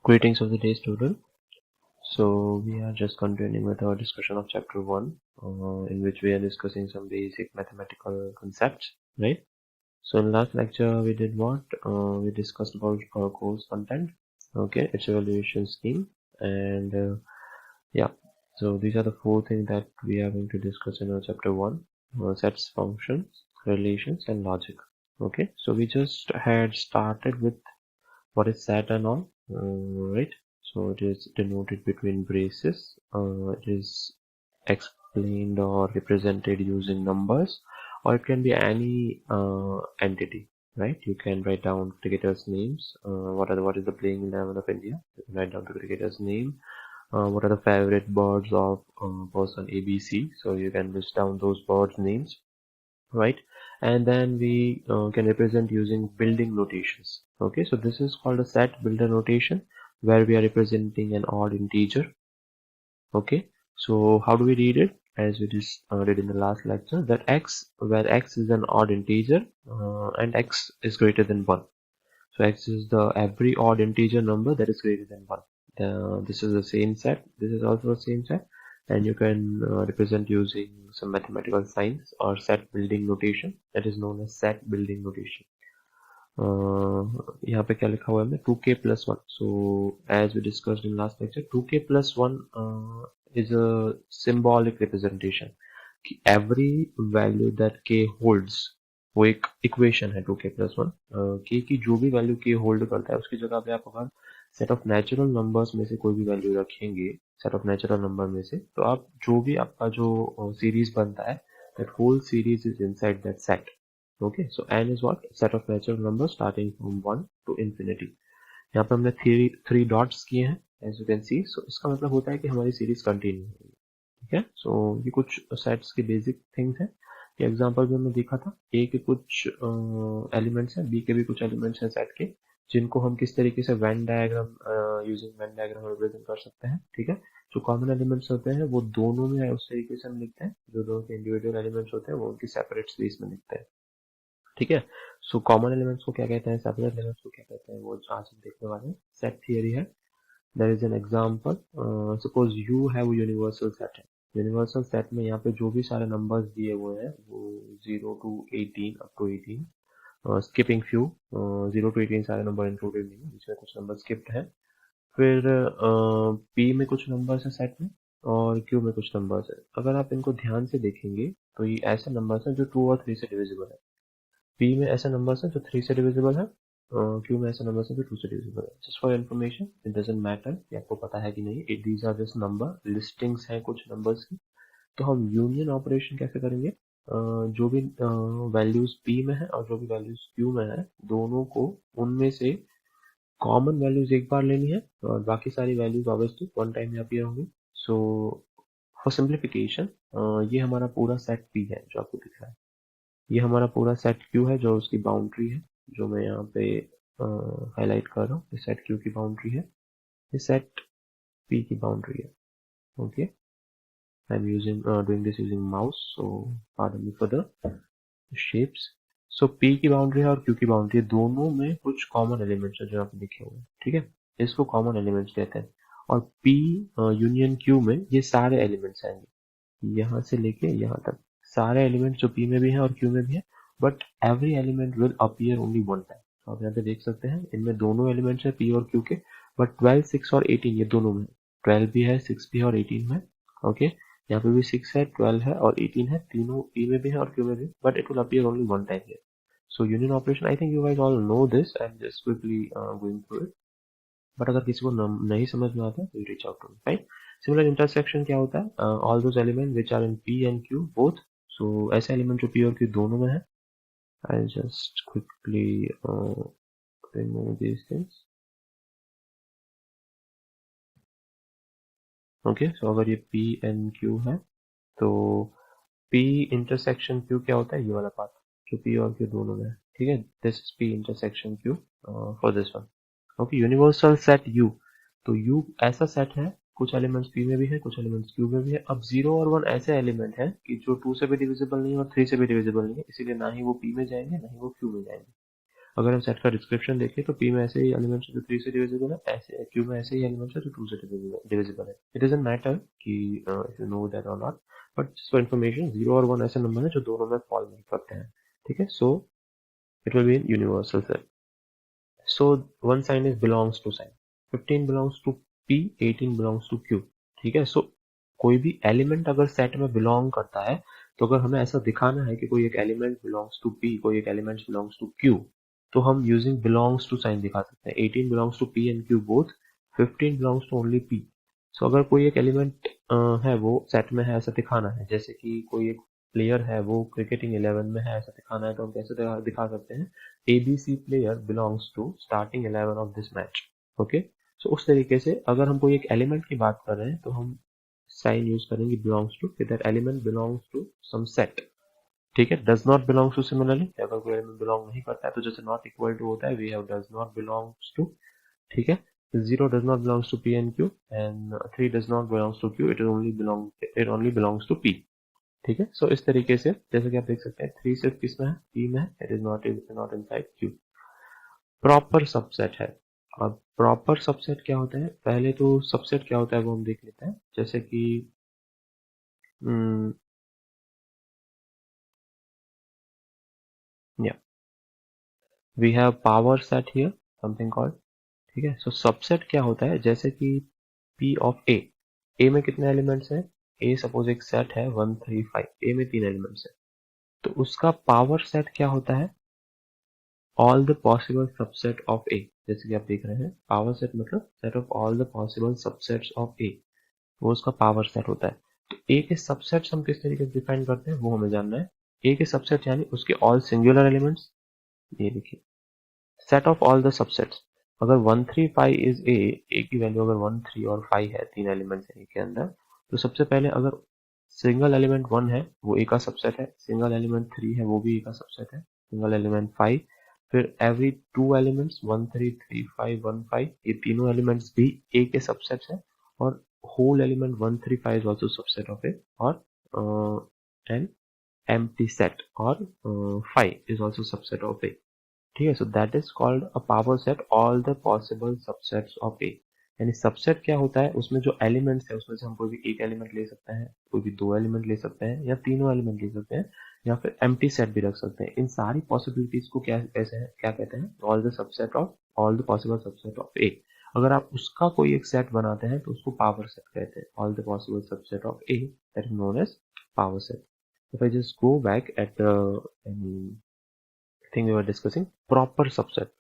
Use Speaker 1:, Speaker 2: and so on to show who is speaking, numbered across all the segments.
Speaker 1: Greetings of the day, student. So we are just continuing with our discussion of chapter 1, in which we are discussing some basic mathematical concepts, right? So in last lecture we did what? We discussed about our course content, okay, its evaluation scheme, and yeah. So these are the four things that we are going to discuss in our chapter 1, sets, functions, relations, and logic. Okay, so we just had started with what is set and all, right? So it is denoted between braces. It is explained or represented using numbers, or it can be any entity, right? You can write down cricketers' names. What is the playing 11 of India? You can write down the cricketer's name. What are the favorite birds of person ABC? So you can list down those birds' names, right? And then we can represent using building notations. Okay, so this is called a set builder notation, where we are representing an odd integer. Okay, so how do we read it? As we just did in the last lecture, that x, where x is an odd integer and x is greater than 1. So x is the every odd integer number that is greater than 1. This is the same set, this is also the same set, and you can represent using some mathematical signs or set building notation, that is known as set building notation. यहाँ पे क्या लिखा हुआ है 2k plus 1. So as we discussed in last lecture, 2k plus 1 is a symbolic representation कि every value that k holds, वो एक equation है 2k plus 1. k की जो भी वैल्यू k होल्ड करता है उसकी जगह पे आप अगर सेट ऑफ नेचुरल नंबर्स में से कोई भी वैल्यू रखेंगे, सेट ऑफ नेचुरल नंबर में से, तो आप जो भी आपका जो सीरीज बनता है, that whole series is inside that set. Okay, so n is what? Set of natural numbers starting from 1 to infinity. यहाँ पे हमने थ्री डॉट्स किए हैं, as you can see. So इसका मतलब होता है कि हमारी सीरीज कंटिन्यू है. ठीक है, सो ये कुछ सेट्स के बेसिक थिंग्स हैं. ये एग्जांपल भी हमने देखा था. ए के कुछ एलिमेंट्स हैं, बी के भी कुछ एलिमेंट्स हैं सेट के, जिनको हम किस तरीके से Venn diagram using Venn diagram represent कर सकते हैं. ठीक है, जो कॉमन एलिमेंट्स होते हैं वो दोनों में उस तरीके से हम लिखते हैं, जो दोनों के इंडिविजुअल एलिमेंट्स होते हैं वो उनकी सेपरेट स्पेस में लिखते हैं. ठीक है, सो कॉमन एलिमेंट्स को क्या कहते हैं, सेपरेट एलिमेंट्स को क्या कहते हैं, वो आज हम देखने वाले हैं. सेट थियरी है. There is an example. Suppose you have universal set है. यूनिवर्सल सेट में यहाँ पे जो भी सारे नंबर्स दिए हुए हैं वो 0 to 18 up to 18, skipping few, 0 to 18 सारे नंबर इंक्लूडेड नहीं है, जिसमें कुछ नंबर स्किप्ड है. फिर पी में कुछ नंबर्स है सेट में, और क्यू में कुछ नंबर्स है. अगर आप इनको ध्यान से देखेंगे तो ये ऐसे नंबर्स हैं जो 2 और 3 से डिविजिबल है. पी में ऐसे नंबर्स हैं जो 3 से डिविजिबल है, क्यू में ऐसे नंबर्स हैं जो 2 से डिविजिबल है. Just for information, it doesn't matter कि आपको पता है कि नहीं, these are just number listings हैं कुछ नंबर्स की. तो हम यूनियन ऑपरेशन कैसे करेंगे, जो भी वैल्यूज पी में है और जो भी वैल्यूज क्यू में है, दोनों को उनमें से कॉमन वैल्यूज एक बार लेनी है, और बाकी सारी वैल्यूज ऑब्वियसली वन टाइम में अपीयर होंगी. सो फॉर सिंप्लीफिकेशन, ये हमारा पूरा सेट पी है जो आपको दिख रहा है. ये हमारा पूरा सेट क्यू है जो उसकी बाउंड्री है, जो मैं यहाँ पे हाईलाइट कर रहा हूँ. ये सेट क्यू की बाउंड्री है, ये सेट पी की बाउंड्री है. Okay, I am using doing this using mouse, so pardon me for the shapes. So P की बाउंड्री है और क्यू की बाउंड्री है, दोनों में कुछ कॉमन एलिमेंट्स है जो यहाँ पे लिखे हुए हैं. ठीक है, इसको कॉमन एलिमेंट्स कहते हैं. और पी यूनियन क्यू में ये सारे एलिमेंट्स आएंगे, यहाँ से लेके यहाँ तक सारे एलिमेंट जो पी में भी हैं और क्यू में भी है, but every element will appear only one time. तो आप यहाँ पे देख सकते हैं इनमें दोनों एलिमेंट्स है पी और क्यू के, बट 12, 6 और 18 ये दोनों में. 12 भी है, 6 भी है और 18 में. ओके, यहाँ पे भी 6 है, 12 है और 18 है, तीनों पी में भी है और क्यू में भी, but it will appear only one time here. So union operation, I think you guys all know this, I am just quickly going through it. But अगर किसी को नहीं समझ में आता है तो reach out to me. Fine. Similar intersection क्या होता है, all those element which are in P and Q both. So ऐसे एलिमेंट जो पी और क्यू दोनों में है, I just quickly remove these things. Okay, so अगर ये पी एंड क्यू है तो पी इंटरसेक्शन क्यू क्या होता है, ये वाला पार्ट जो पी और क्यू दोनों में है. ठीक है, this is P intersection Q for this one. Okay, universal set you. तो यू ऐसा सेट है, कुछ एलिमेंट्स पी में भी है, कुछ एलिमेंट्स क्यू में भी है. अब 0 और 1 ऐसे एलिमेंट है कि जो 2 से भी डिविजिबल नहीं है और 3 से भी डिविजिबल नहीं है, इसीलिए ना ही वो पी में जाएंगे ना ही वो क्यू में जाएंगे. अगर हम सेट का डिस्क्रिप्शन देखें तो P में ऐसे ही एलिमेंट्स है जो 3 से डिविजिबल है, ऐसे Q में ऐसे ही एलिमेंट्स है जो 2 से डिविजिबल है। इट डजंट मैटर कि इफ यू नो दैट और not, but just for information 0 और 1 ऐसे नंबर है जो दोनों में फॉल नहीं करते हैं, ठीक है। So it will be in universal set. So one sign is belongs to sign, 15 belongs to P, 18 belongs to Q, ठीक है। So कोई भी एलिमेंट अगर सेट में बिलोंग करता है, तो अगर हमें ऐसा दिखाना है कि कोई एक एलिमेंट बिलोंग्स टू P, कोई एक एलिमेंट बिलोंग्स टू Q, तो हम यूजिंग बिलोंग्स टू साइन दिखा सकते हैं। 18 belongs to P and Q both, 15 belongs to only P। So अगर कोई एक एलिमेंट है वो सेट में है, ऐसा दिखाना है, जैसे कि कोई एक प्लेयर है वो क्रिकेटिंग 11 में है, ऐसा दिखाना है, तो हम कैसे दिखा सकते हैं, ABC player belongs to starting 11 of this match, okay. सो उस तरीके से अगर हम कोई एक एलिमेंट की बात कर रहे हैं तो हम साइन यूज करेंगे belongs to, कि that element belongs to some set, ठीक है। does not belongs to, similarly अगर कोई एलिमेंट बिलोंग नहीं करता है तो जैसे नॉट इक्वल टू होता है, we have does not belongs to, ठीक है। 0 does not belongs to P and Q and 3 does not belongs to Q, it only belongs to P, ठीक है। सो इस तरीके से जैसे कि आप देख सकते हैं 3 सिर्फ किस में है, P में है, it is not inside Q। Proper subset है। अब प्रॉपर सबसेट क्या होता है, पहले तो सबसेट क्या होता है वो हम देख लेते हैं। जैसे कि we have power set here, something called, ठीक है। सो सबसेट क्या होता है, जैसे कि P ऑफ A में कितने एलिमेंट्स हैं, A सपोज एक सेट है 1 3 5, A में 3 एलिमेंट्स है, तो उसका पावर सेट क्या होता है, all the possible subset of A. जैसे कि आप देख रहे हैं पावर सेट मतलब set of all the possible subsets of A, वो उसका पावर सेट होता है। तो ए के सबसेट्स हम किस तरीके से डिफाइन करते हैं वो हमें जानना है। ए के सबसेट यानी उसके ऑल सिंगुलर एलिमेंट्स, ये देखिए set of all the subsets. अगर 1 3 5 इज ए की वैल्यू अगर 1 3 और 5 है, तीन एलिमेंट्स है ए के अंदर, तो सबसे पहले अगर सिंगल एलिमेंट 1 है वो ए का सबसेट है, सिंगल एलिमेंट 3 है वो भी ए का सबसेट है, सिंगल एलिमेंट 5, फिर एवरी टू एलिमेंट्स 1 3 3 5 1 5, ये तीनों एलिमेंट्स भी ए के सबसेट्स हैं, और whole element 1 3 5 is also subset of A, और an empty set or 5 is also subset of A, ठीक है। So that is called a power set all the possible subsets of A. यानी subset क्या होता है, उसमें जो एलिमेंट्स है उसमें से हम कोई भी एक एलिमेंट ले सकते हैं, कोई भी दो एलिमेंट ले सकते हैं, या तीनों एलिमेंट ले सकते हैं, या फिर एम्प्टी सेट भी रख सकते हैं। इन सारी पॉसिबिलिटीज को क्या ऐसे है, क्या कहते हैं, all the subset of all the possible subset of A. अगर आप उसका कोई एक सेट बनाते हैं तो उसको पावर सेट कहते हैं, all the possible subset of A, that is known as power set. If I just go back at the thing we were discussing, proper subset,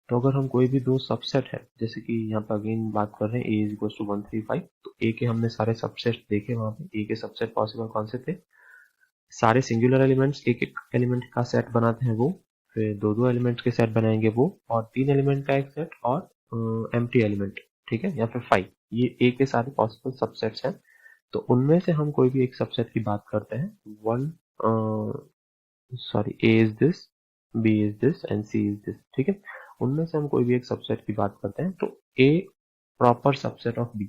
Speaker 1: तो अगर हम कोई भी दो सबसेट है, जैसे कि यहाँ पर अगेन बात कर रहे हैं a इज इक्वल टू 1 3 5, तो a के हमने सारे सबसेट देखे, वहां पे a के सबसेट पॉसिबल कौन से थे, सारे सिंगुलर एलिमेंट्स एक एक एलिमेंट का सेट बनाते हैं वो, फिर दो दो एलिमेंट्स के सेट बनाएंगे वो, और तीन एलिमेंट का एक सेट, और एम्प्टी एलिमेंट, ठीक है, या फिर 5, ये a के सारे पॉसिबल सबसेट्स हैं। तो उनमें से हम कोई भी एक सबसेट की बात करते हैं, one sorry A is this, B is this and C is this, ठीक है। उनमें से हम कोई भी एक सबसेट की बात करते हैं, तो A proper subset of B.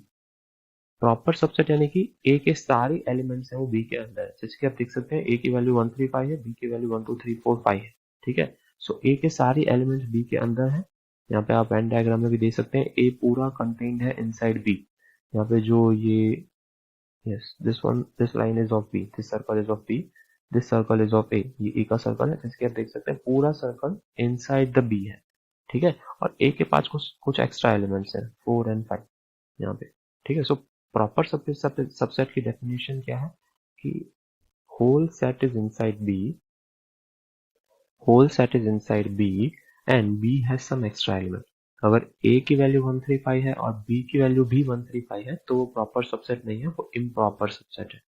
Speaker 1: Proper subset यानी कि ए के सारे एलिमेंट्स हैं वो बी के अंदर है। जैसे कि आप देख सकते हैं ए की वैल्यू 1 3 5 है, बी की वैल्यू 1 2 3 4 5 है, ठीक है। सो ए के सारे एलिमेंट्स बी के अंदर है। यहाँ पे आप वेन डायग्राम में भी देख सकते हैं ए पूरा कंटेन्ड है इनसाइड बी। यहाँ पे जो ये yes this line is of B, this circle is of B, this circle is of A, ये ए का सर्कल है। जैसे कि आप देख सकते हैं पूरा सर्कल इनसाइड द बी है, ठीक है। और ए के पास कुछ कुछ एक्स्ट्रा एलिमेंट्स हैं 4 एंड 5 यहाँ पे, ठीक है। सो प्रॉपर सबसेट की डेफिनेशन क्या है कि whole set is inside B, whole set is inside B and B has some extra element. अगर a की वैल्यू 1 3 5 है और b की वैल्यू भी 1 3 5 है तो वो प्रॉपर सबसेट नहीं है, वो इम्प्रॉपर सबसेट है,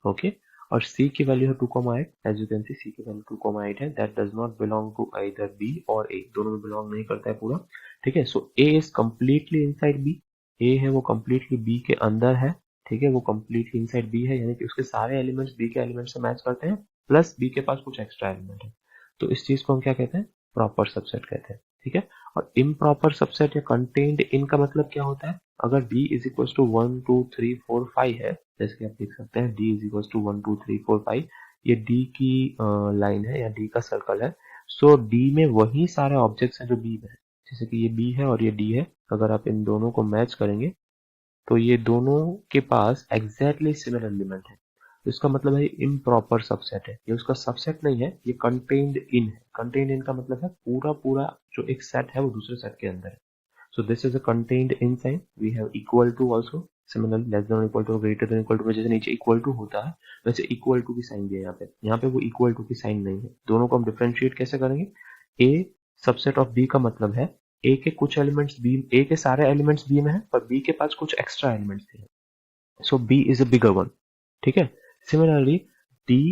Speaker 1: ओके। और c की वैल्यू है 2,8, as you can see c की वैल्यू 2,8 है, that does not belong to either b और a, दोनों में बिलोंग नहीं करता है पूरा, ठीक है। सो a is completely inside b, a है वो कंप्लीटली b के अंदर है, ठीक है, वो कंप्लीटली इनसाइड b है, यानी कि उसके सारे एलिमेंट्स b के एलिमेंट से मैच करते हैं, प्लस b के पास कुछ एक्स्ट्रा एलिमेंट है, तो इस चीज को हम क्या कहते हैं, प्रॉपर सबसेट कहते हैं, ठीक है। और इम्प्रॉपर सबसेट या कंटेन्ड इन का मतलब क्या होता है, अगर d इज इक्वल टू 1 2 3 4 5 है, जैसे कि आप देख सकते हैं d इज इक्वल टू 1 2 3 4 5, ये d की लाइन है या d का सर्कल है, सो डी में वही सारे ऑब्जेक्ट्स हैं जो बी में है। जैसे कि ये बी है और ये डी है, अगर आप इन दोनों को मैच करेंगे तो ये दोनों के पास एग्जैक्टली सिमिलर एलिमेंट है। तो इसका मतलब है इम्प्रॉपर सबसेट है, ये उसका सबसेट नहीं है, ये कंटेन्ड इन है। कंटेन्ड इन का मतलब है पूरा पूरा जो एक सेट है वो दूसरे सेट के अंदर है। So this is a contained in sign. We have equal to also. Similarly, less than or equal to, greater than equal to में जैसे नीचे equal to होता है वैसे equal to की साइन दिया है यहाँ पे। यहाँ पे वो equal to की साइन नहीं है। दोनों को हम डिफरेंशिएट कैसे करेंगे? A सबसेट ऑफ B का मतलब है A के कुछ एलिमेंट्स B, A के सारे एलिमेंट्स B में है पर B के पास कुछ एक्स्ट्रा एलिमेंट्स भी है। So B is a bigger one. ठीक है? Similarly, D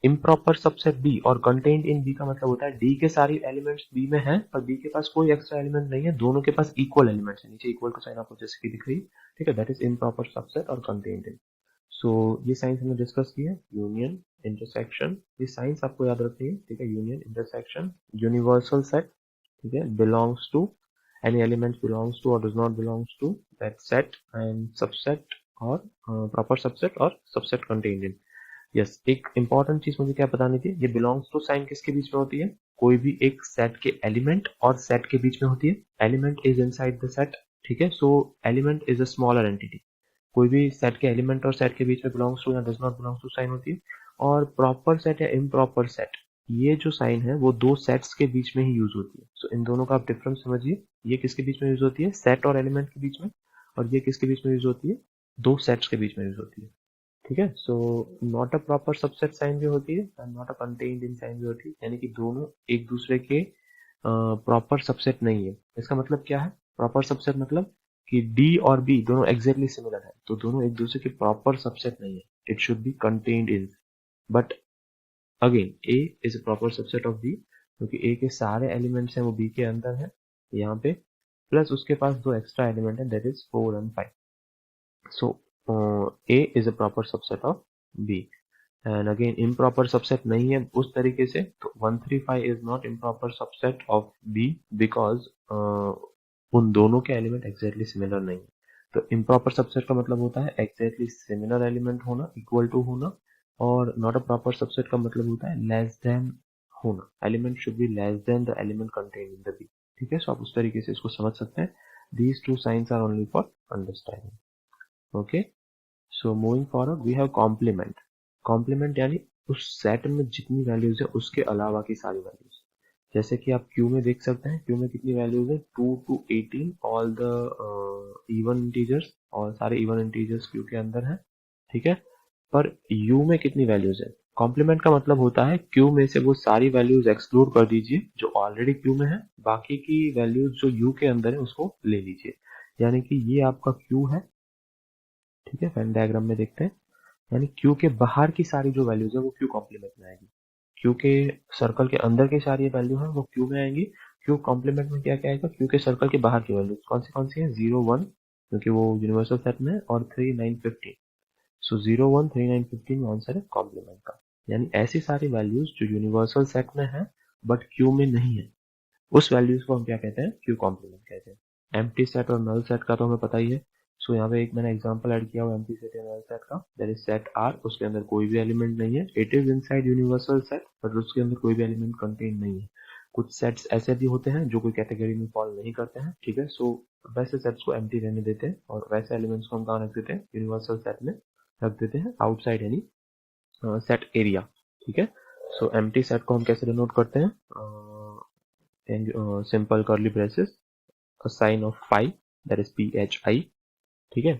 Speaker 1: improper subset B और कंटेंट इन बी का मतलब होता है डी के सारी एलिमेंट्स बी में हैं पर बी के पास कोई एक्स्ट्रा एलिमेंट नहीं है, दोनों के पास इक्वल एलिमेंट्स है। नीचे इक्वल टू साइन आपको जैसे कि दिख रही है, ठीक है, दैट इज इम्प्रॉपर सबसेट और कंटेंट इन। सो ये साइंस हमने डिस्कस किया, यूनियन, इंटरसेक्शन, ये साइंस आपको याद रखनी है, ठीक है, यूनियन, इंटरसेक्शन, यूनिवर्सल सेट, ठीक है, belongs to, any element belongs to or does not belongs to that set, and subset or proper subset or subset contained in। Yes, एक इंपॉर्टेंट चीज मुझे क्या बतानी थी, ये बिलोंग्स टू साइन किसके बीच में होती है? कोई भी एक सेट के एलिमेंट और सेट के बीच में होती है। Element is inside the set, ठीक है, सो element is a smaller entity. कोई भी सेट के एलिमेंट और सेट के बीच में बिलोंग्स टू या does not belongs to sign होती है। और प्रॉपर सेट या इम्प्रॉपर सेट, ये जो साइन है वो दो सेट्स के बीच में ही यूज होती है। सो इन दोनों का आप डिफरेंस समझिए, ये किसके बीच में यूज होती है? सेट और एलिमेंट के बीच में। और ये किसके बीच में यूज होती है? दो सेट्स के बीच में यूज होती है, ठीक है। So not a proper subset sign भी होती है and not a contained in sign भी होती है, यानी कि दोनों एक दूसरे के प्रॉपर सबसेट नहीं है। इसका मतलब क्या है? प्रॉपर सबसेट मतलब कि डी और बी दोनों एग्जैक्टली सिमिलर है, तो दोनों एक दूसरे के प्रॉपर सबसेट नहीं है। It should be contained in, but again A is a proper subset of B, क्योंकि ए के सारे एलिमेंट्स हैं वो बी के अंदर है यहाँ पे, प्लस उसके पास दो एक्स्ट्रा एलिमेंट है, that is 4 and 5। So A is a proper subset of B, and again improper subset नहीं है उस तरीके से, तो 135 is not improper subset of B because उन दोनों के एलिमेंट एग्जैक्टली सिमिलर नहीं है। तो इम्प्रॉपर सबसेट का मतलब होता है एग्जैक्टली सिमिलर एलिमेंट होना, इक्वल टू होना, और नॉट अ प्रॉपर सबसेट का मतलब होता है लेस देन होना, element should be less than the element contained in the B, ठीक है। सो आप उस तरीके से इसको समझ सकते हैं। These two signs are only for understanding, okay. So moving forward we have complement. Complement यानी उस सेट में जितनी वैल्यूज है उसके अलावा की सारी वैल्यूज। जैसे कि आप क्यू में देख सकते हैं, क्यू में कितनी वैल्यूज है? 2 to 18 all the even integers, और सारे इवन इंटीजर्स क्यू के अंदर है, ठीक है। पर यू में कितनी वैल्यूज है? कॉम्प्लीमेंट का मतलब होता है क्यू में से वो सारी वैल्यूज एक्सक्लूड कर दीजिए जो ऑलरेडी क्यू में है, बाकी की वैल्यूज जो यू के अंदर है उसको ले लीजिए। यानी कि ये आपका क्यू है, ठीक है, वेन डायग्राम में देखते हैं, यानी क्यू के बाहर की सारी जो वैल्यूज है वो क्यू कॉम्प्लीमेंट में आएगी। क्यू के सर्कल के अंदर की सारी वैल्यू है वो क्यू में आएंगी। क्यू कॉम्प्लीमेंट में क्या क्या आएगा? क्यू के सर्कल के बाहर की वैल्यूज कौन सी है? 0 1, क्योंकि वो यूनिवर्सल सेट में है, और 3 9 15। सो 0 1 3 9 15 आंसर है कॉम्प्लीमेंट का। यानी ऐसी सारी वैल्यूज जो यूनिवर्सल सेट में है बट क्यू में नहीं है, उस वैल्यूज को हम क्या कहते हैं? क्यू कॉम्प्लीमेंट कहते हैं। एम्प्टी सेट और नल सेट का तो हमें पता ही है। सो यहाँ पे एक मैंने एग्जांपल ऐड किया हुआ एम्प्टी सेट या नल सेट का, दैट इज सेट आर, उसके अंदर कोई भी एलिमेंट नहीं है। It is inside universal set but उसके अंदर कोई भी एलिमेंट कंटेन नहीं है। कुछ सेट्स ऐसे भी होते हैं जो कोई कैटेगरी में फॉल नहीं करते हैं, ठीक है। सो वैसे सेट्स को एम्प्टी रहने देते हैं और वैसे एलिमेंट्स को हम कहाँ रख देते हैं? यूनिवर्सल सेट में रख देते हैं, आउटसाइड यानी सेट एरिया, ठीक है। सो एम्प्टी सेट को हम कैसे डिनोट करते हैं? Simple curly braces, a sign of phi, that is phi, ठीक है।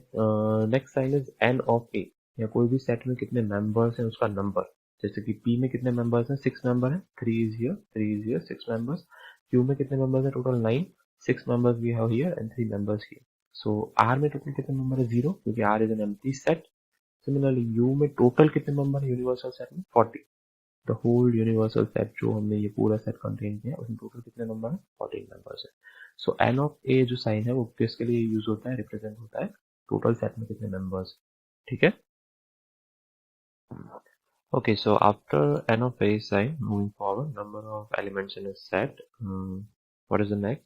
Speaker 1: Next sign is n of a, या कोई भी सेट में कितने मेंबर्स हैं उसका नंबर। जैसे कि p में कितने मेंबर्स हैं? 6 मेंबर हैं, 3 is here, 3 is here, 6 members. q में कितने मेंबर्स हैं? Total 9, 6 members we have here and 3 members here. So r में टोटल कितने मेंबर है? 0, क्योंकि r is an empty set. Similarly u में टोटल कितने मेंबर है यूनिवर्सल सेट में? 40। द होल यूनिवर्सल सेट जो हमने ये पूरा सेट कंटेन किया उसमें टोटल कितने नंबर है? 14 नंबर्स है। सो एन ऑफ ए जो साइन है वो किसके लिए यूज होता है? रिप्रेजेंट होता है टोटल सेट में कितने नंबर्स, ठीक है। Okay, so after n of a sign, moving forward, number of elements in a set. What is the next?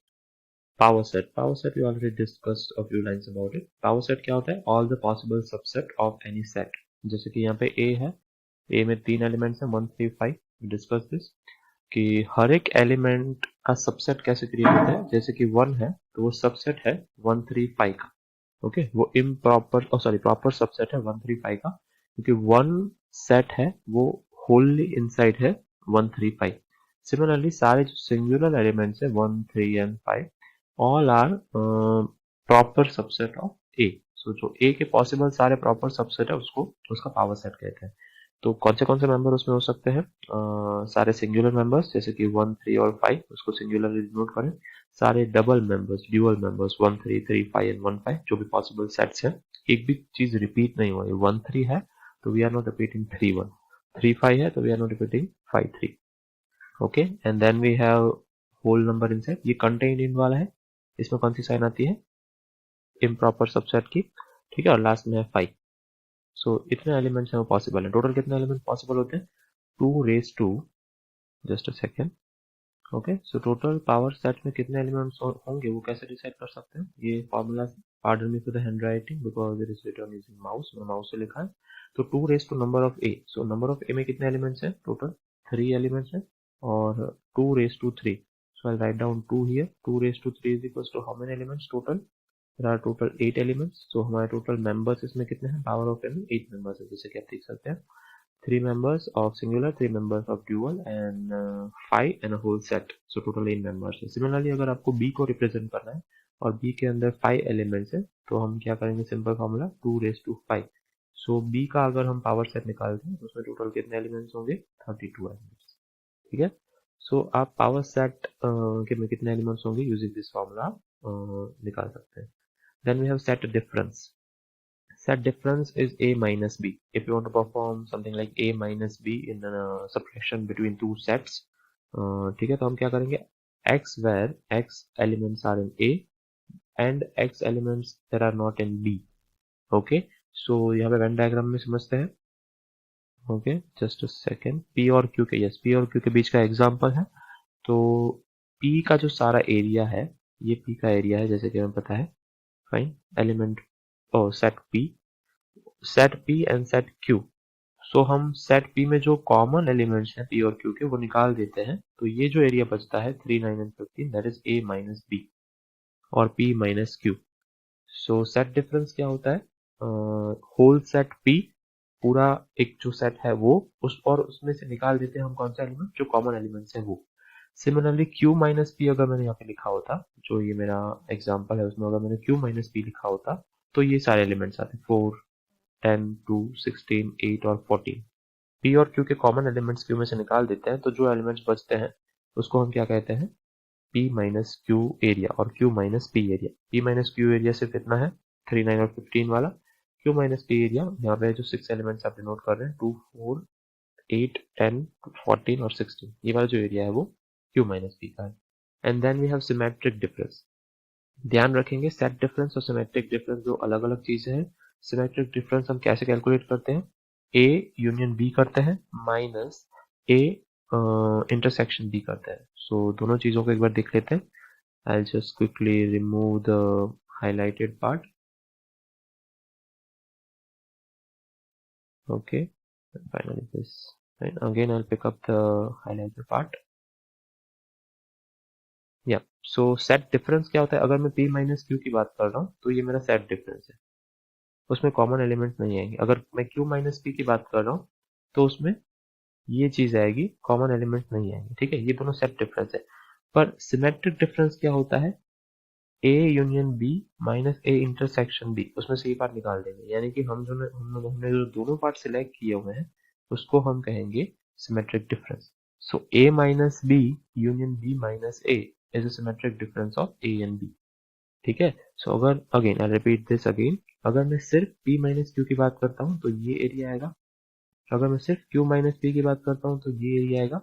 Speaker 1: Power set. Power set we already discussed a few lines about it. Power set क्या होता है? All the possible subset of any set. जैसे कि यहाँ पे A है, A में 3 elements हैं, 1 3 5, we discussed this. कि हर एक एलिमेंट का सबसेट कैसे क्रिएट होता है। जैसे कि 1 है तो वो सबसेट है 1 3 5 का। ओके, वो इम्प्रॉपर प्रॉपर सबसेट है 1 3 5 का, क्योंकि 1 सेट है वो होलली इनसाइड है 1 3 5। सिमिलरली सारे जो सिंगुलर एलिमेंट्स है 1 3 and 5 all are proper subset of A. So जो ए के पॉसिबल सारे प्रॉपर सबसेट है उसको उसका पावर सेट कहते हैं। तो कौन से मेंबर उसमें हो सकते हैं? सारे सिंगुलर मेंबर्स जैसे कि 1 3 और 5 उसको सिंगुलरली डिनोट करें। सारे double members, dual members 1 3 3 5 and 1 5 जो भी पॉसिबल सेट्स हैं। एक भी चीज रिपीट नहीं हुआ है। 1 3 है तो वी आर नॉट रिपीटिंग 3 1, 3 5 है तो we are not repeating 5 3। Okay, and then we have whole number inside, ये कंटेन्ड इन वाला है। इसमें कौन सी साइन आती है? इम्प्रॉपर सबसेट की। ठीक है, और लास्ट में है 5। सो इतने एलिमेंट्स हैं वो पॉसिबल है। टोटल कितने एलिमेंट पॉसिबल होते हैं? 2 raise to, just a second. Okay, so total power set में कितने एलिमेंट्स होंगे वो कैसे डिसाइड कर सकते हैं? ये formula, pardon me for the hand writing because it is written using mouse, मैं माउस से लिखा है। तो 2 raise to number of A, so number of A में कितने एलिमेंट्स हैं? टोटल 3 एलिमेंट्स हैं, और 2 raise to 3, so I'll write down 2 here. 2 raised to 3 is equals to how many elements total? There are total 8 elements. So हमारे total members इसमें कितने हैं? Power of n 8 members है, जैसे कि आप देख सकते हैं। 3 members of singular, 3 members of dual and 5 and a whole set. So total 8 members है। Similarly अगर आपको B को represent करना है और B के अंदर 5 elements है तो हम क्या करेंगे? Simple formula 2 raised to 5. So B का अगर हम पावर सेट निकालते हैं तो उसमें टोटल कितने एलिमेंट्स होंगे? 32 एलिमेंट्स। ठीक है, सो आप पावर सेट के में कितने एलिमेंट्स होंगे यूजिंग दिस फॉर्मूला निकाल सकते हैं। Then we have set difference. Set difference is a minus b. If you want to perform something like a minus b in a subtraction between two sets, ठीक है, तो हम क्या करेंगे? x where x elements are in a and x elements that are not in b. Okay, so यहाँ पे Venn diagram में समझते हैं। Okay, just a second. p और q के, यस, p और q के बीच का एग्जाम्पल है। तो P का जो सारा एरिया है, ये P का एरिया है जैसे कि हमें पता है। Fine, element of set P and set Q। So हम सेट P में जो कॉमन एलिमेंट्स हैं P और Q के वो निकाल देते हैं। तो ये जो एरिया बचता है 3 9 and 15, that is A minus B और P माइनस Q। सो सेट डिफरेंस क्या होता है? होल सेट P, पूरा एक जो सेट है वो, उस और उसमें से निकाल देते हैं हम कौन सा एलिमेंट? जो कॉमन एलिमेंट्स है वो। सिमिलरली Q माइनस पी अगर मैंने यहाँ पे लिखा होता, जो ये मेरा एग्जांपल है उसमें अगर मैंने Q माइनस पी लिखा होता तो ये सारे एलिमेंट्स आते 4 10 2 16 8 और 14। P और Q के कॉमन एलिमेंट्स Q में से निकाल देते हैं तो जो एलिमेंट्स बचते हैं उसको हम क्या कहते हैं? P माइनस Q एरिया और Q minus P area. P minus Q area सिर्फ इतना है 3 9 और 15 वाला। Q माइनस P एरिया यहाँ पे जो 6 एलिमेंट्स आप डिनोट कर रहे हैं 2 4 8 10 14 और 16, ये वाला जो एरिया है वो Q माइनस P का है। And then we have symmetric difference. ध्यान रखेंगे सेट डिफरेंस और सिमेट्रिक डिफरेंस दो अलग अलग चीजें हैं। सिमेट्रिक डिफरेंस हम कैसे कैलकुलेट करते हैं? A यूनियन B करते हैं माइनस A इंटरसेक्शन B करते हैं। सो दोनों चीजों को एक बार देख लेते हैं। I'll just quickly remove the highlighted part. Okay, and finally this. And again, I'll pick up the highlighted part. या सो सेट डिफरेंस क्या होता है? अगर मैं P माइनस Q की बात कर रहा हूँ तो ये मेरा सेट डिफरेंस है, उसमें कॉमन एलिमेंट नहीं आएंगे। अगर मैं Q माइनस P की बात कर रहा हूँ तो उसमें ये चीज आएगी, कॉमन एलिमेंट नहीं आएंगे। ठीक है, ये दोनों सेट डिफरेंस है। पर सिमेट्रिक डिफरेंस क्या होता है? A union B minus A intersection B, उसमें से ये पार्ट निकाल देंगे। यानी कि हमने जो दोनों पार्ट सिलेक्ट किए हुए हैं उसको हम कहेंगे symmetric difference. So A minus B union B minus A is a symmetric difference of A and B। ठीक है, सो अगर again I repeat this again, अगर मैं सिर्फ P माइनस Q की बात करता हूँ तो ये एरिया आएगा। अगर मैं सिर्फ Q माइनस P की बात करता हूँ तो ये एरिया आएगा।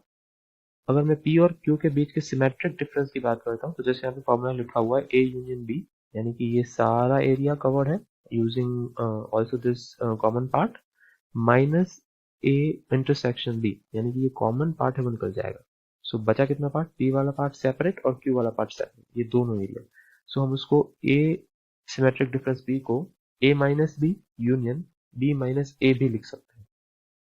Speaker 1: अगर मैं P और Q के बीच के सिमेट्रिक डिफरेंस की बात करता हूँ तो जैसे यहाँ पे फॉर्मूला लिखा हुआ है A यूनियन B, यानी कि ये सारा एरिया कवर्ड है using also this common part minus A intersection B, यानी कि ये कॉमन पार्ट है वो निकल जाएगा। सो बचा कितना पार्ट? P वाला पार्ट सेपरेट और Q वाला पार्ट सेपरेट, ये दोनों एरिया। सो हम उसको A सिमेट्रिक डिफरेंस B को A minus B union B minus A भी लिख सकते हैं।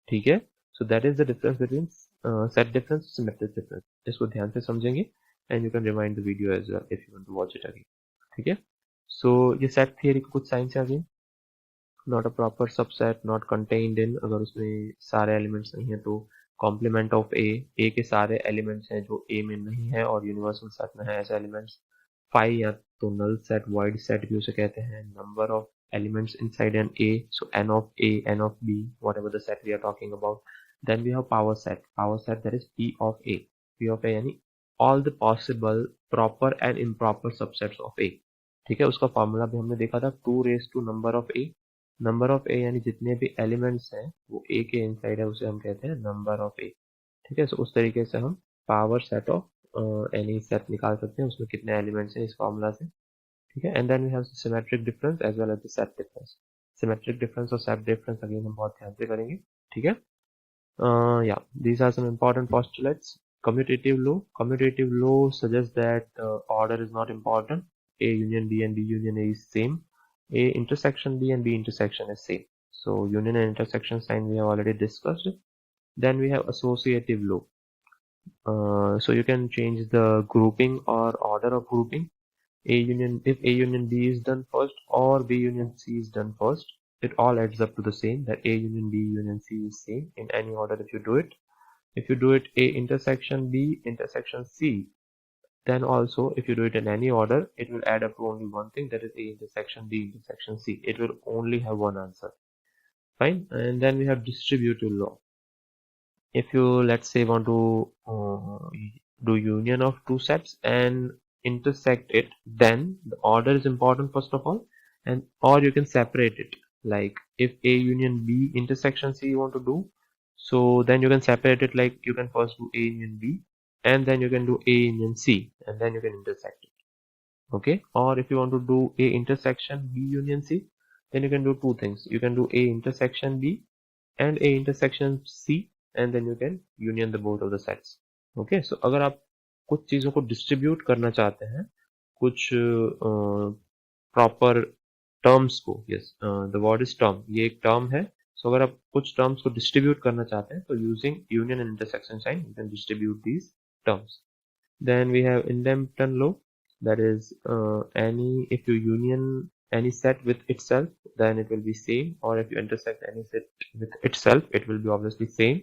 Speaker 1: ठीक है, so that is the difference between set difference, symmetric difference, इसको ध्यान से समझेंगे and you can remind the video as well if you want to watch it again. ठीक है. सो ये सेट थियरी के कुछ साइंस आ गए. Not a proper subset, not contained in, अगर उसमें सारे एलिमेंट्स नहीं है तो कॉम्प्लीमेंट ऑफ ए के सारे एलिमेंट्स हैं जो ए में नहीं है और यूनिवर्सल सेट में है ऐसे एलिमेंट्स. फाई या तो नल सेट, वाइड सेट भी उसे कहते हैं. Number of elements inside an A, so n of A, n of B, whatever the set we are talking about. Then we have power set that is P of A. P of A यानी all the possible proper and improper subsets of A. ठीक है. उसका formula भी हमने देखा था, 2 raised to number of A. Number of A यानी जितने भी एलिमेंट्स हैं वो ए के इनसाइड है, उसे हम कहते हैं नंबर ऑफ ए. ठीक है. सो उस तरीके से हम power set of any set निकाल सकते हैं, उसमें कितने एलिमेंट्स हैं इस फॉर्मूला से. ठीक है. And then we have symmetric difference as well as the set difference. Symmetric difference और सेट डिफरेंस अगेन हम बहुत ध्यान से करेंगे. ठीक है. Yeah, these are some important postulates. Commutative law suggests that order is not important. A union B and B union A is same. A intersection B and B intersection is same. So union and intersection sign we have already discussed. Then we have associative law. So you can change the grouping or order of grouping. If A union B is done first or B union C is done first, it all adds up to the same, that A union B union C is same in any order if you do it. If you do it A intersection B intersection C, then also if you do it in any order, it will add up to only one thing, that is A intersection B intersection C. It will only have one answer. Fine. And then we have distributive law. If you, let's say, want to do union of two sets and intersect it, then the order is important first of all, and or you can separate it. Like if A union B intersection C you want to do, so then you can separate it, like you can first do A union B and then you can do A union C and then you can intersect it. Okay. Or if you want to do A intersection B union C, then you can do two things. You can do A intersection B and A intersection C and then you can union the both of the sets. Okay. So अगर आप कुछ चीजों को distribute करना चाहते हैं, कुछ proper terms को, yes the word is term, ये एक टर्म है. सो अगर आप कुछ टर्म्स को डिस्ट्रीब्यूट करना चाहते हैं तो using union and intersection sign you can distribute these terms. Then we have Indempton law, that is if you union any set with itself, then it will be same, or if you intersect any set with itself, it will be obviously same.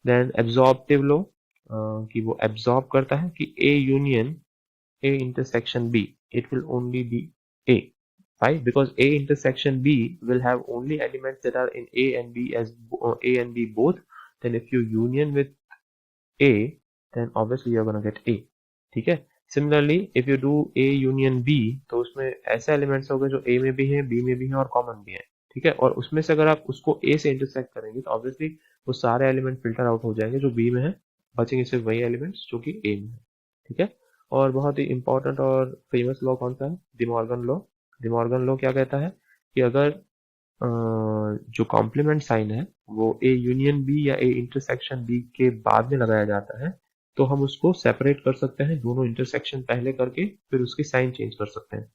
Speaker 1: Then absorptive law, कि वो absorb करता है कि A union A intersection B, it will only be A. Why? Because A intersection B will have only elements that are in A and B as A and B both. Then if you union with A, then obviously you're gonna get A. ठीक है. Similarly, if you do A union B, तो उसमें ऐसे elements होंगे जो A में भी हैं, B में भी हैं और कॉमन भी हैं. ठीक है. और उसमें से अगर आप उसको A से इंटरसेक्ट करेंगे तो ऑब्वियसली वो सारे एलिमेंट फिल्टर आउट हो जाएंगे जो B में है, बचेंगे सिर्फ वही एलिमेंट्स जो कि A में है. ठीक है. और बहुत ही इंपॉर्टेंट और फेमस लॉ कौन सा है? De Morgan law. डिमॉर्गन लॉ क्या कहता है कि अगर जो कॉम्प्लीमेंट साइन है वो ए यूनियन बी या ए इंटरसेक्शन बी के बाद में लगाया जाता है तो हम उसको सेपरेट कर सकते हैं, दोनों इंटरसेक्शन पहले करके फिर उसकी साइन चेंज कर सकते हैं.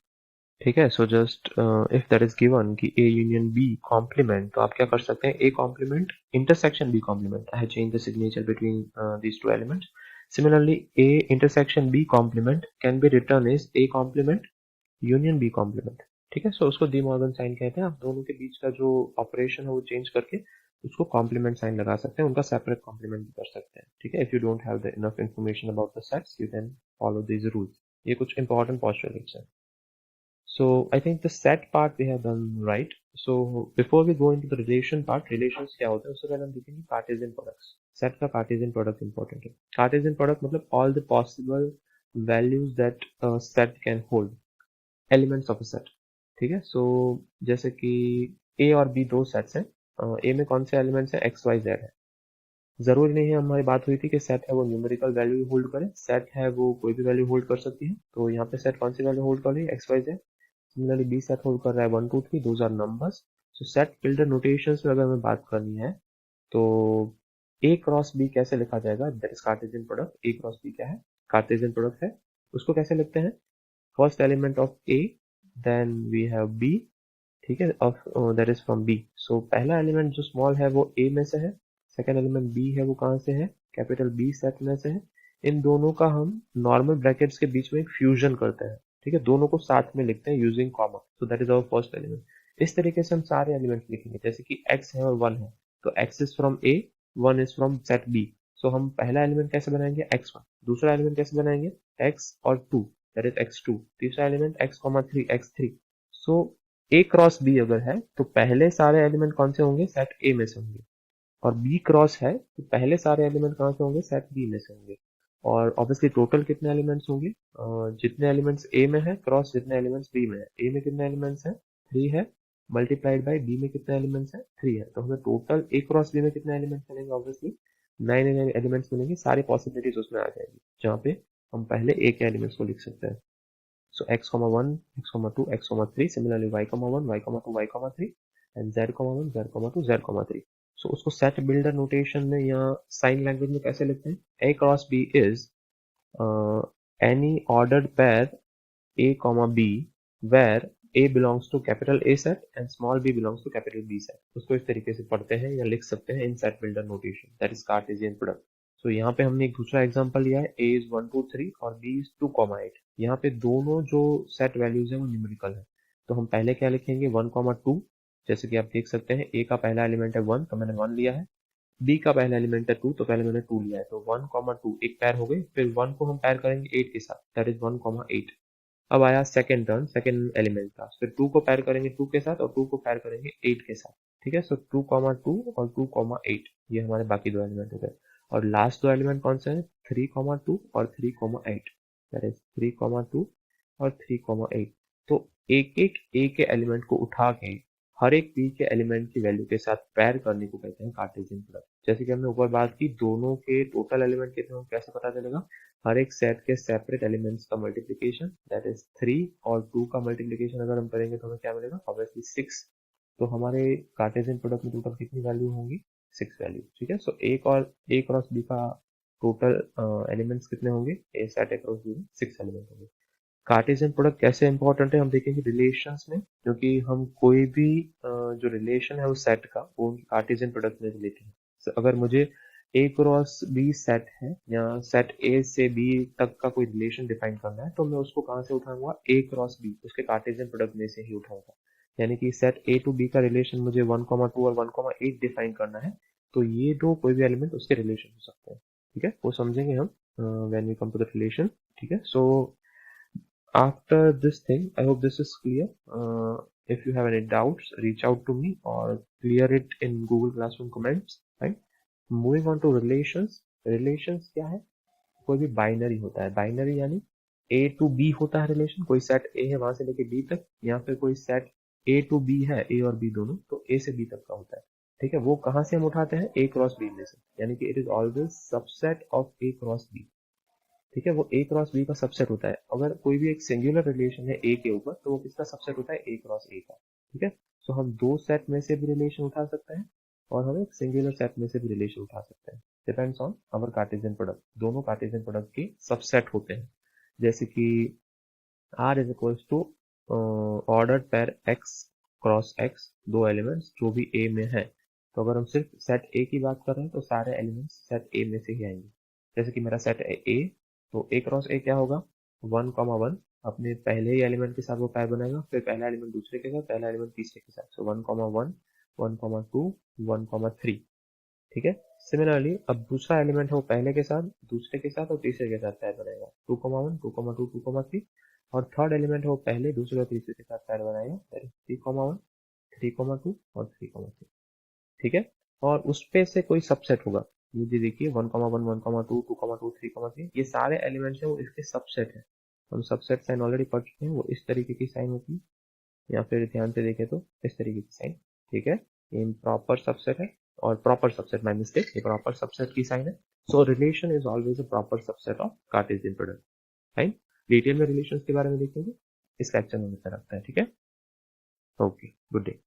Speaker 1: ठीक है. So just if that is given कि ए यूनियन बी कॉम्प्लीमेंट, तो आप क्या कर सकते हैं? A complement intersection B complement. I have change the signature between these two elements. Similarly, A intersection B complement can be written as A complement union B complement. ठीक है. सो उसको De Morgan sign कहते हैं. आप दोनों के बीच का जो ऑपरेशन है वो चेंज करके उसको कॉम्प्लीमेंट साइन लगा सकते हैं, उनका सेपरेट कॉम्प्लीमेंट भी कर सकते हैं. ठीक है. If you don't have the enough information about the sets you can follow these rules. ये कुछ इंपॉर्टेंट पॉस्टुलेट्स हैं. So I think the set part we have done right. So before we go into the relation part, relations क्या होता है उससे पहले हम देखेंगे कार्टेशियन प्रोडक्ट्स. सेट का कार्टेशियन प्रोडक्ट इंपॉर्टेंट है. कार्टेशियन प्रोडक्ट मतलब all the possible values that set can hold, elements of a set. ठीक है. सो जैसे कि ए और बी दो सेट्स हैं. ए में कौन से एलिमेंट्स हैं? एक्स वाई जेड है. जरूरी नहीं है, हमारी बात हुई थी कि सेट है वो न्यूमेरिकल वैल्यू होल्ड करे. सेट है वो कोई भी वैल्यू होल्ड कर सकती है. तो यहाँ पे सेट कौन सी वैल्यू होल्ड कर रही है? X Y Z. Similarly B set hold कर रहा है 1 2 3, those are numbers. So set builder notations में अगर हमें बात करनी है तो ए क्रॉस बी कैसे लिखा जाएगा? That is Cartesian product. A cross B क्या है? कार्टेशियन प्रोडक्ट है. उसको कैसे लिखते हैं? First element of A, then we have B. ठीक है. Of that is from B. So पहला एलिमेंट जो स्मॉल है वो ए में से है, सेकेंड एलिमेंट बी है वो कहाँ से है, कैपिटल बी सेट में से है। इन दोनों का हम नॉर्मल ब्रैकेट्स के बीच में एक फ्यूजन करते हैं, ठीक है, दोनों को साथ में लिखते हैं using comma, so that is our first element. इस तरीके से हम सारे एलिमेंट्स लिखेंगे, जैसे कि x है और 1 है, तो x is from a, 1 is from set b। सो हम पहला एलिमेंट कैसे बनाएंगे, x1, दूसरा एलिमेंट कैसे बनाएंगे, x और 2, दैट इज x2, तीसरा element x, 3, x3। So a cross b अगर है तो पहले सारे एलिमेंट कौन से होंगे, सेट a में से होंगे, और b क्रॉस है तो पहले सारे एलिमेंट कहाँ से होंगे, सेट b में से होंगे। और ऑब्वियसली टोटल कितने एलिमेंट्स होंगे, जितने एलिमेंट्स a में है क्रॉस जितने एलिमेंट्स b में है, a में कितने एलिमेंट्स हैं, 3 है, मल्टीप्लाइड बाय b में कितने एलिमेंट्स हैं, 3 है, तो हमें टोटल a क्रॉस b में कितने एलिमेंट्स मिलेंगे, ऑब्वियसली 9 एलिमेंट्स मिलेंगे, सारी पॉसिबिलिटीज उसमें आ जाएगी, जहाँ पे हम पहले a के एलिमेंट्स को लिख सकते हैं। So x1, x2, x3, similarly y1, y2, y3, and z1, z2, z3। So उसको set builder notation में या sign language में कैसे लिखते हैं, a cross b is any ordered pair a comma b where a belongs to capital A set and small b belongs to capital B set। उसको इस तरीके से पढ़ते हैं या लिख सकते हैं in set builder notation, that is Cartesian product। तो यहाँ पे हमने एक दूसरा एग्जांपल लिया है, a is 1 2 3 और b is 2 8। यहाँ पे दोनों जो सेट वैल्यूज है वो न्यूमेरिकल है, तो हम पहले क्या लिखेंगे, 1 2, जैसे कि आप देख सकते हैं a का पहला एलिमेंट है 1 तो मैंने 1 लिया है, b का पहला एलिमेंट है 2 तो पहले मैंने 2 लिया है, तो 1 2 एक पैर हो गए, फिर 1 को हम पैर करेंगे 8 के साथ, दैट इज 1 8। अब आया सेकेंड टर्न, सेकेंड एलिमेंट का, फिर 2 को पैर करेंगे 2 के साथ और 2 को पैर करेंगे 8 के साथ, ठीक है। सो 2 2 और 2 8 ये हमारे बाकी दो एलिमेंट हो गए, और लास्ट दो एलिमेंट कौन से हैं, 3 2 और 3 8, दैट इज 3 2 और 3 8। तो एक एक ए के एलिमेंट को उठा के हर एक बी के एलिमेंट की वैल्यू के साथ पैर करने को कहते हैं कार्टेशियन प्रोडक्ट। जैसे कि हमने ऊपर बात की, दोनों के टोटल एलिमेंट कितने होंगे कैसे पता चलेगा, हर एक सेट के सेपरेट एलिमेंट्स का मल्टीप्लिकेशन, दैट इज 3 और 2 का मल्टीप्लिकेशन अगर हम करेंगे तो हमें क्या मिलेगा, ऑब्वियसली 6। तो हमारे कार्टेशियन प्रोडक्ट में टोटल कितनी वैल्यू होंगी, 6 वैल्यू, ठीक है। सो एक और ए क्रॉस बी का टोटल एलिमेंट्स कितने होंगे, ए सेट अक्रॉस बी में 6 एलिमेंट होंगे। कार्टेशियन प्रोडक्ट कैसे इंपॉर्टेंट है हम देखेंगे रिलेशंस में, क्योंकि हम कोई भी जो रिलेशन है उस सेट का वो कार्टेशियन प्रोडक्ट में रिलेटेड है। So, अगर मुझे ए क्रॉस बी सेट है या सेट ए से बी तक का कोई रिलेशन डिफाइन करना है तो मैं उसको कहाँ से उठाऊंगा, ए क्रॉस बी उसके कार्टेशियन प्रोडक्ट में से ही उठाऊंगा। यानी कि सेट ए टू बी का रिलेशन मुझे 1 2 और 1 8 डिफाइन करना है, तो ये दो कोई भी एलिमेंट उसके रिलेशन हो सकते हैं, ठीक है, वो समझेंगे हम when we come to the relation, ठीक है। सो after this thing, I hope this is clear. If you have any doubts, reach out to me or clear it in Google Classroom comments, right? Moving on to relations. Relations क्या है, कोई भी binary होता है, binary यानी A to B होता है relation, कोई सेट A है वहां से लेके B तक, या फिर कोई सेट A to B है, A और B दोनों, तो A से B तक का होता है, ठीक है। वो कहाँ से हम उठाते हैं, A क्रॉस B में से, यानी कि it is always subset of A cross B, ठीक है। वो ए क्रॉस बी का सबसेट होता है, अगर कोई भी एक सिंगुलर रिलेशन है ए के ऊपर तो वो किसका सबसेट होता है, ए क्रॉस ए का, ठीक है। सो हम दो सेट में से भी रिलेशन उठा सकते हैं और हम एक सिंगुलर सेट में से भी रिलेशन उठा सकते हैं, depends on our Cartesian product. दोनों कार्टेशियन प्रोडक्ट के सबसेट होते हैं, जैसे कि R is equals to ordered pair X cross X, दो एलिमेंट्स जो भी ए में है, तो अगर हम सिर्फ सेट ए की बात कर रहे हैं तो सारे एलिमेंट्स सेट ए में से ही आएंगे। जैसे कि मेरा सेट है ए, तो ए क्रॉस ए क्या होगा, 1 1, अपने पहले ही एलिमेंट के साथ वो पैर बनाएगा, फिर पहला एलिमेंट दूसरे के साथ, पहला एलिमेंट तीसरे के साथ, सो 1 1 1 2 1 3, ठीक है। सिमिलरली अब दूसरा एलिमेंट है वो पहले के साथ, दूसरे के साथ और तीसरे के साथ पैर बनाएगा, 2 1 2 2 2 3, और थर्ड एलिमेंट है वो पहले दूसरे और तीसरे के साथ पैर बनाएगा, 3 1 3 2 और 3 3, ठीक है। और उस पे से कोई सबसेट होगा, ये देखिए 1 1 1 2 2 2 3 3, ये सारे एलिमेंट्स हैं वो इसके सबसेट है। हम सबसेट साइन ऑलरेडी पढ़ चुके हैं, वो इस तरीके की साइन होती है, या फिर ध्यान से देखें तो इस तरीके की साइन, ठीक है। ये प्रॉपर सबसेट है, और प्रॉपर सबसेट, माय मिस्टेक, ये प्रॉपर सबसेट की साइन है। सो relation is always a proper subset of Cartesian product, right. Detail में रिलेशंस के बारे में देखेंगे इस लेक्चर में मिलता रखता है, ठीक है। Okay, good day.